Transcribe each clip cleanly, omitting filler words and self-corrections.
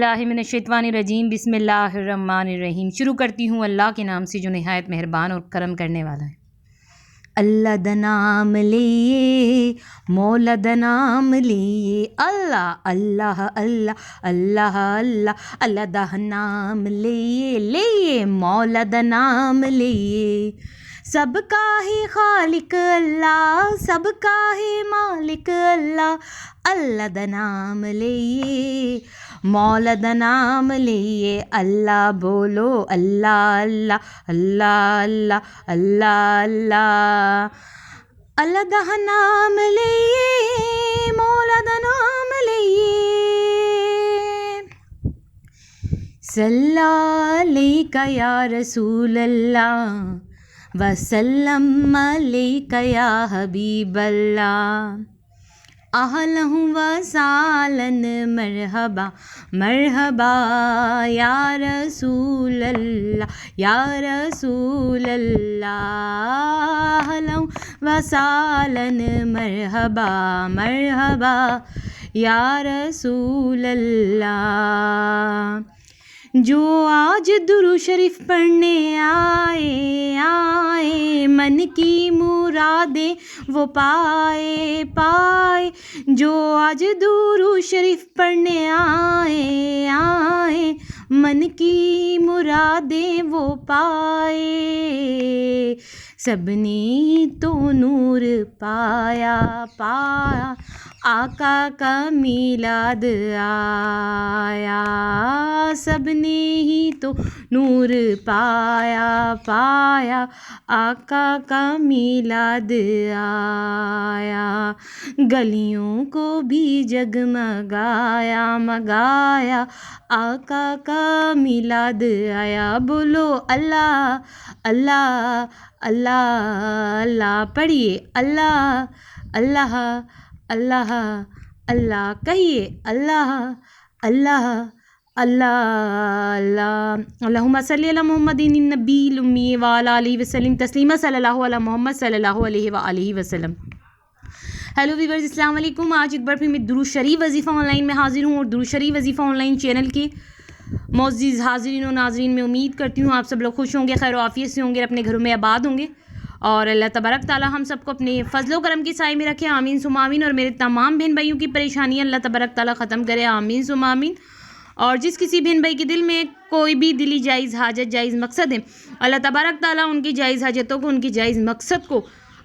बिस्मिल्लाहिर्रहमानिर्रहीम बिस्मिल्लाहिर्रहमानिर्रहीम। शुरू करती हूँ अल्लाह के नाम से जो नहायत मेहरबान और करम करने वाला है। अल्लाह दा नाम लिए मौला दा नाम लिए अल्लाह अल्लाह अल्लाह अल्लाह अल्लाह अल्लाह दा नाम लिए मौला दा नाम लिए। सबका ही खालिक अल्लाह, सबका ही मालिक अल्लाह, अल्लाह दा नाम लिए मौला दा नाम लिए। अल्लाह बोलो अल्लाह अल्लाह अल्लाह अल्लाह अल्लाह अल्लाह। अल्लाह दा नाम लिए मौला दा नाम लिए। सल्लल्लाहु अलैका या रसूल अल्लाह वसल्लम अलैका या हबीब अल्लाह। आहलहु वसालन मरहबा मरहबा या रसूल अल्लाह या रसूल अल्लाह। आहलहु वसालन मरहबा मरहबा या रसूल अल्लाह। जो आज दुरू शरीफ पढ़ने आए आए, मन की मुरादें वो पाए पाए। जो आज दुरू शरीफ पढ़ने आए आए, मन की मुरादें वो पाए। सबने तो नूर पाया पाया, आका का मीलाद आया। सबने ही तो नूर पाया पाया, आका का मीलाद आया। गलियों को भी जगमगाया मगाया, आका का मीलाद आया। बोलो अल्लाह अल्लाह अल्लाह अल्लाह। पढ़िए अल्लाह अल्लाह अल्लाह अल्लाह। कहिए अल्लाह अल्लाह अल्लाह अल्लाह। अल्लाहुम्मा सल्ली अला मुहम्मदिन नबील उम्मी व अला आलिहि वसल्लम तस्लीमा सल्लल्लाहु अला मुहम्मद सल्लल्लाहु अलैहि व आलिहि वसल्लम। हेलो वीवर्स, अस्सलाम वालेकुम। आज एक बार फिर मैं दुरूद शरीफ वजीफ़ा ऑनलाइन में हाजिर हूँ और दुरूद शरीफ वजीफ़ा ऑनलाइन चैनल के मोअज़्ज़िज़ हाज़रीन और नाज़रीन में उम्मीद करती हूँ आप सब लोग खुश होंगे, खैर आफ़ियत से होंगे, अपने घरों में आबाद होंगे और अल्लाह तबारक ताला हम सबको अपने फ़ज़ल व करम के साए में रखे। आमीन सुम्मा आमीन। और मेरे तमाम बहन भाइयों की परेशानियाँ अल्लाह तबारक ताला ख़त्म करे। आमीन सुम्मा आमीन। और जिस किसी बहन भाई के दिल में कोई भी दिली जायज़ हाजत जायज़ मकसद है, अल्लाह तबारक ताला उनकी जायज़ हाजतों को, उनकी जायज़ मकसद को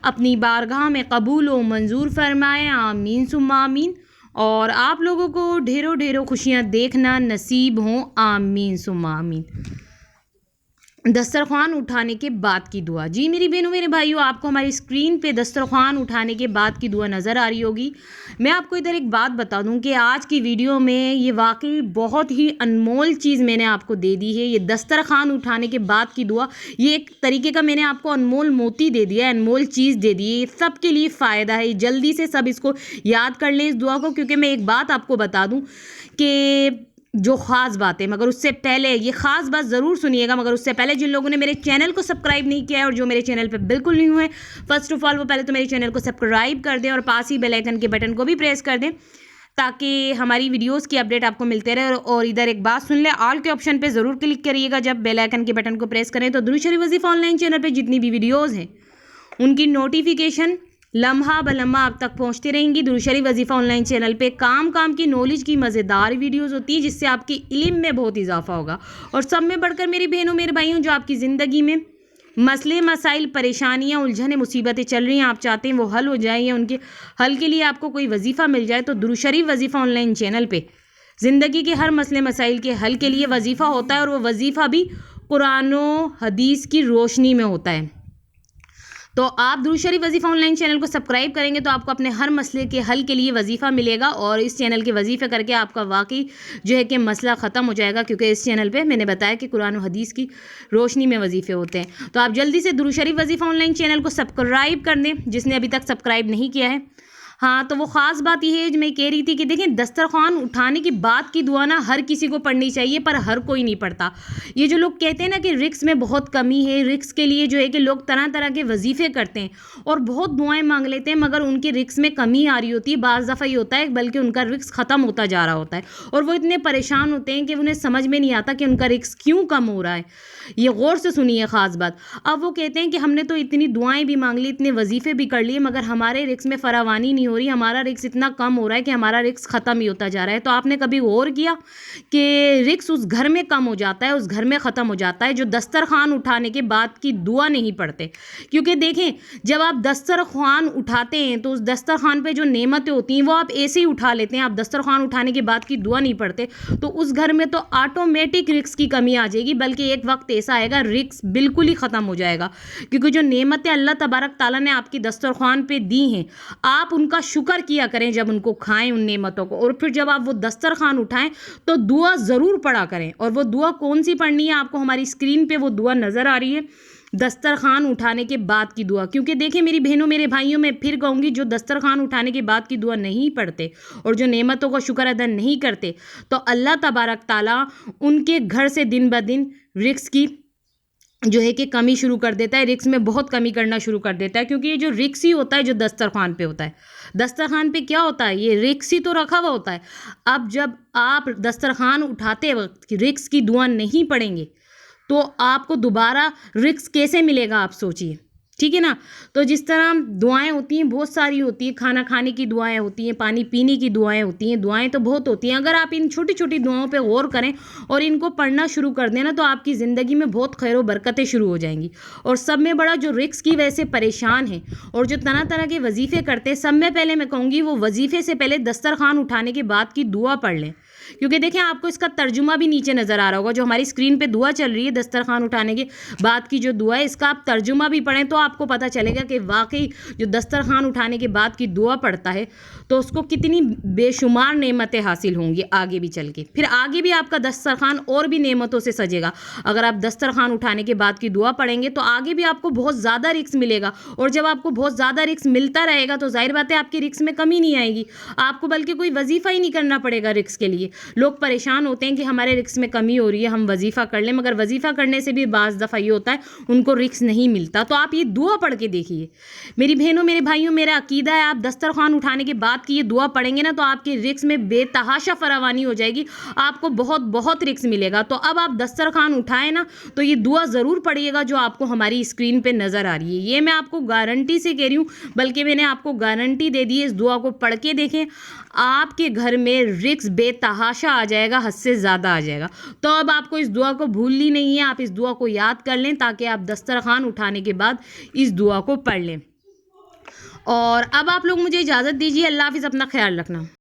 अपनी बारगाह में कबूल व मंजूर फरमाए। आमीन सुम्मा आमीन। और आप लोगों को ढेरों ढेरों खुशियाँ देखना नसीब हों। आमीन सुम्मा आमीन। दस्तरख़्वान उठाने के बाद की दुआ। जी मेरी बहनों मेरे भाइयों, आपको हमारी स्क्रीन पे दस्तरख़्वान उठाने के बाद की दुआ नज़र आ रही होगी। मैं आपको इधर एक बात बता दूं कि आज की वीडियो में ये वाकई बहुत ही अनमोल चीज़ मैंने आपको दे दी है। ये दस्तरख़्वान उठाने के बाद की दुआ, ये एक तरीके का मैंने आपको अनमोल मोती दे दिया है, अनमोल चीज़ दे दी है। ये सब के लिए फ़ायदा है। जल्दी से सब इसको याद कर लें इस दुआ को, क्योंकि मैं एक बात आपको बता दूँ कि जो ख़ास बात है, मगर उससे पहले ये ख़ास बात ज़रूर सुनिएगा। मगर उससे पहले जिन लोगों ने मेरे चैनल को सब्सक्राइब नहीं किया है और जो मेरे चैनल पे बिल्कुल नहीं हुए, फ़र्स्ट ऑफ़ ऑल वो पहले तो मेरे चैनल को सब्सक्राइब कर दें और पास ही बेल आइकन के बटन को भी प्रेस कर दें ताकि हमारी वीडियोस की अपडेट आपको मिलते रहे। और इधर एक बात सुन ले, ऑल के ऑप्शन पे ज़रूर क्लिक करिएगा जब बेल आइकन के बटन को प्रेस करें, तो दुरूद शरीफ वजीफ़ा ऑनलाइन चैनल पर जितनी भी वीडियोज़ हैं उनकी नोटिफिकेशन लम्हा ब लम्हा आप तक पहुंचती रहेंगी। दुरूद शरीफ वजीफ़ा ऑनलाइन चैनल पे काम की नॉलेज की मज़ेदार वीडियोस होती है जिससे आपकी इल्म में बहुत इजाफा होगा। और सब में बढ़कर मेरी बहनों मेरे भाइयों, जो आपकी ज़िंदगी में मसले मसाइल परेशानियाँ उलझने मुसीबतें चल रही हैं, आप चाहते हैं वो हल हो जाए या उनके हल के लिए आपको कोई वजीफ़ा मिल जाए, तो दुरूद शरीफ वजीफ़ा ऑनलाइन चैनल पर ज़िंदगी के हर मसले मसाइल के हल के लिए वजीफ़ा होता है। और वो वजीफ़ा भी कुरान व हदीस की रोशनी में होता है। तो आप दुरूद शरीफ वजीफ़ा ऑनलाइन चैनल को सब्सक्राइब करेंगे तो आपको अपने हर मसले के हल के लिए वजीफ़ा मिलेगा। और इस चैनल के वजीफ़े करके आपका वाकई जो है कि मसला ख़त्म हो जाएगा, क्योंकि इस चैनल पे मैंने बताया कि कुरान और हदीस की रोशनी में वजीफ़े होते हैं। तो आप जल्दी से दुरूद शरीफ वजीफ़ा ऑनलाइन चैनल को सब्सक्राइब कर दें जिसने अभी तक सब्सक्राइब नहीं किया है। हाँ, तो वो ख़ास बात ये है जो मैं कह रही थी कि देखें दस्तरख़्वान उठाने के बाद की दुआ ना हर किसी को पढ़नी चाहिए, पर हर कोई नहीं पढ़ता। ये जो लोग कहते हैं ना कि रिस्क में बहुत कमी है, रिस्क के लिए जो है कि लोग तरह-तरह के वज़ीफ़े करते हैं और बहुत दुआएँ माँग लेते हैं, मगर उनके रिस्क में कमी आ रही होती है। बाज़ दफ़ा ये होता है बल्कि उनका रिस्क ख़त्म होता जा रहा होता है और वो इतने परेशान होते हैं कि उन्हें समझ में नहीं आता कि उनका रिस्क क्यों कम हो रहा है। ये गौर से सुनिए ख़ास बात। अब वो कहते हैं कि हमने तो इतनी दुआएँ भी माँग ली, इतने वज़ीफ़े भी कर लिए, मगर हमारे रिस्क में फ़रावानी नहीं हो रही, हमारा रिस्क इतना कम हो रहा है कि हमारा रिस्क ख़त्म ही होता जा रहा है। तो आपने कभी गौर किया कि रिस्क उस घर में कम हो जाता है, उस घर में ख़त्म हो जाता है जो दस्तरख़्वान उठाने के बाद की दुआ नहीं पढ़ते। क्योंकि देखें, जब आप दस्तरख़्वान उठाते हैं तो उस दस्तरख़्वान पे जो नेमतें होती हैं वो आप ऐसे ही उठा लेते हैं, आप दस्तरख़्वान उठाने के बाद की दुआ नहीं पढ़ते, तो उस घर में तो ऑटोमेटिक रिस्क की कमी आ जाएगी, बल्कि एक वक्त ऐसा आएगा रिस्क बिल्कुल ही ख़त्म हो जाएगा। क्योंकि जो नेमतें अल्लाह तबारक ताला ने आपकी दस्तरख़्वान पे दी हैं, आप उनका शुक्र किया करें जब उनको खाएं उन नेमतों को, और फिर जब आप वो दस्तरख़्वान उठाएं तो दुआ ज़रूर पढ़ा करें। और वो दुआ कौन सी पढ़नी है, आपको हमारी स्क्रीन पे वो दुआ नज़र आ रही है, दस्तरख़्वान उठाने के बाद की दुआ। क्योंकि देखिए मेरी बहनों मेरे भाइयों, मैं फिर कहूँगी, जो दस्तरख़्वान उठाने के बाद की दुआ नहीं पढ़ते और जो नेमतों का शुक्र अदा नहीं करते, तो अल्लाह तबारक ताला उनके घर से दिन ब दिन रिस्क की जो है कि कमी शुरू कर देता है, रिस्क में बहुत कमी करना शुरू कर देता है। क्योंकि ये जो रिस्क ही होता है जो दस्तरख़्वान पे होता है, दस्तरख़्वान पे क्या होता है, ये रिस्क ही तो रखा हुआ होता है। अब जब आप दस्तरख़्वान उठाते वक्त रिस्क की दुआ नहीं पढ़ेंगे तो आपको दोबारा रिस्क कैसे मिलेगा, आप सोचिए, ठीक है ना। तो जिस तरह दुआएं होती हैं बहुत सारी होती हैं, खाना खाने की दुआएं होती हैं, पानी पीने की दुआएं होती हैं, दुआएं तो बहुत होती हैं। अगर आप इन छोटी छोटी दुआओं पे गौर करें और इनको पढ़ना शुरू कर दें ना, तो आपकी ज़िंदगी में बहुत खैर व बरकतें शुरू हो जाएंगी। और सब में बड़ा जो रिस्क की वजह से परेशान है और जो तरह तरह के वजीफ़े करते हैं, सब में पहले मैं कहूँगी वो वजीफ़े से पहले दस्तरख़्वान उठाने के बाद की दुआ पढ़ लें। क्योंकि देखें आपको इसका तर्जुमा भी नीचे नज़र आ रहा होगा, जो हमारी स्क्रीन पे दुआ चल रही है दस्तरख़्वान उठाने के बाद की जो दुआ है, इसका आप तर्जुमा भी पढ़ें तो आपको पता चलेगा कि वाकई जो दस्तरख़्वान उठाने के बाद की दुआ पढ़ता है तो उसको कितनी बेशुमार नेमतें हासिल होंगी आगे भी चल के। फिर आगे भी आपका दस्तरख़्वान और भी नेमतों से सजेगा। अगर आप दस्तरख़्वान उठाने के बाद की दुआ पढ़ेंगे तो आगे भी आपको बहुत ज़्यादा रिस्क मिलेगा, और जब आपको बहुत ज़्यादा रिस्क मिलता रहेगा तो ज़ाहिर बात है आपकी रिस्क में कमी नहीं आएगी, आपको बल्कि कोई वजीफ़ा ही नहीं करना पड़ेगा रिस्क के लिए। लोग परेशान होते हैं कि हमारे रिस्क में कमी हो रही है, हम वजीफ़ा कर लें, मगर वजीफ़ा करने से भी बाज़ दफ़ा ये होता है उनको रिस्क नहीं मिलता। तो आप ये दुआ पढ़ के देखिए मेरी बहनों मेरे भाइयों, मेरा अकीदा है आप दस्तरख़्वान उठाने के बाद की ये दुआ पढ़ेंगे ना तो आपके रिस्क में बेतहाशा फरावानी हो जाएगी, आपको बहुत बहुत रिस्क मिलेगा। तो अब आप दस्तरख़्वान उठाएं ना तो ये दुआ ज़रूर पढ़िएगा जो आपको हमारी स्क्रीन पे नज़र आ रही है। ये मैं आपको गारंटी से कह रही हूँ, बल्कि मैंने आपको गारंटी दे दी है, इस दुआ को पढ़ के देखें, आपके घर में रिस्क बेतहाशा आ जाएगा, हद से ज़्यादा आ जाएगा। तो अब आपको इस दुआ को भूलनी नहीं है, आप इस दुआ को याद कर लें ताकि आप दस्तरख़्वान उठाने के बाद इस दुआ को पढ़ लें। और अब आप लोग मुझे इजाज़त दीजिए। अल्लाह हाफ़िज़, अपना ख्याल रखना।